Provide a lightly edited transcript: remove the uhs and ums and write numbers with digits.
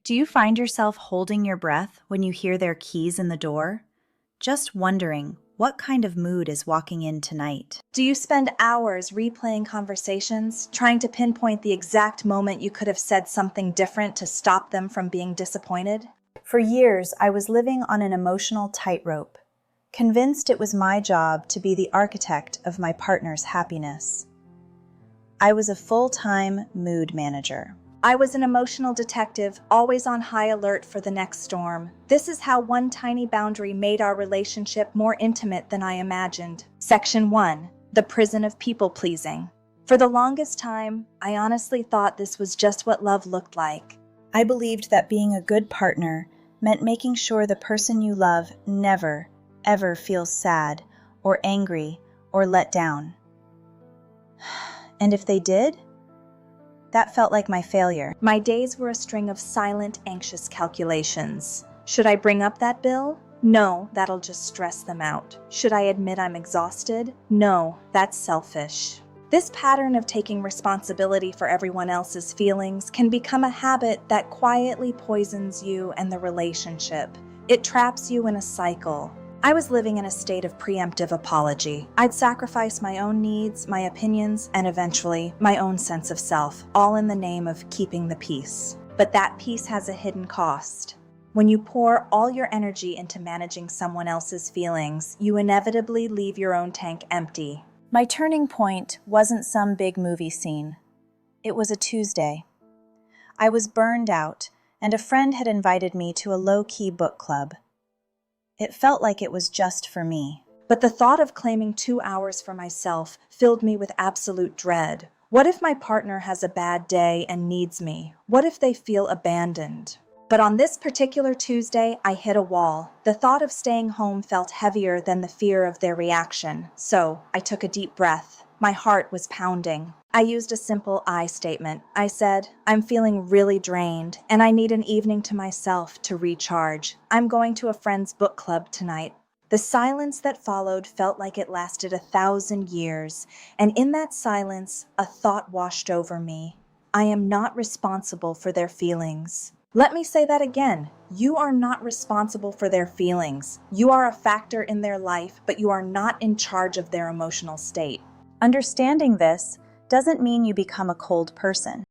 Do you find yourself holding your breath when you hear their keys in the door? Just wondering what kind of mood is walking in tonight. Do you spend hours replaying conversations, trying to pinpoint the exact moment you could have said something different to stop them from being disappointed? For years, I was living on an emotional tightrope, convinced it was my job to be the architect of my partner's happiness. I was a full-time mood manager. I was an emotional detective, always on high alert for the next storm. This is how one tiny boundary made our relationship more intimate than I imagined. Section 1. The prison of people-pleasing. For the longest time, I honestly thought this was just what love looked like. I believed that being a good partner meant making sure the person you love never, ever feels sad or angry or let down. And if they did, that felt like my failure. My days were a string of silent, anxious calculations. Should I bring up that bill? No, that'll just stress them out. Should I admit I'm exhausted? No, that's selfish. This pattern of taking responsibility for everyone else's feelings can become a habit that quietly poisons you and the relationship. It traps you in a cycle. I was living in a state of preemptive apology. I'd sacrifice my own needs, my opinions, and eventually my own sense of self, all in the name of keeping the peace. But that peace has a hidden cost. When you pour all your energy into managing someone else's feelings, you inevitably leave your own tank empty. My turning point wasn't some big movie scene. It was a Tuesday. I was burned out, and a friend had invited me to a low-key book club. It felt like it was just for me. But the thought of claiming 2 hours for myself filled me with absolute dread. What if my partner has a bad day and needs me? What if they feel abandoned? But on this particular Tuesday, I hit a wall. The thought of staying home felt heavier than the fear of their reaction. So I took a deep breath. My heart was pounding. I used a simple I statement. I said, I'm feeling really drained, and I need an evening to myself to recharge. I'm going to a friend's book club tonight. The silence that followed felt like it lasted 1,000 years, and in that silence, a thought washed over me. I am not responsible for their feelings. Let me say that again. You are not responsible for their feelings. You are a factor in their life, but you are not in charge of their emotional state. Understanding this doesn't mean you become a cold person.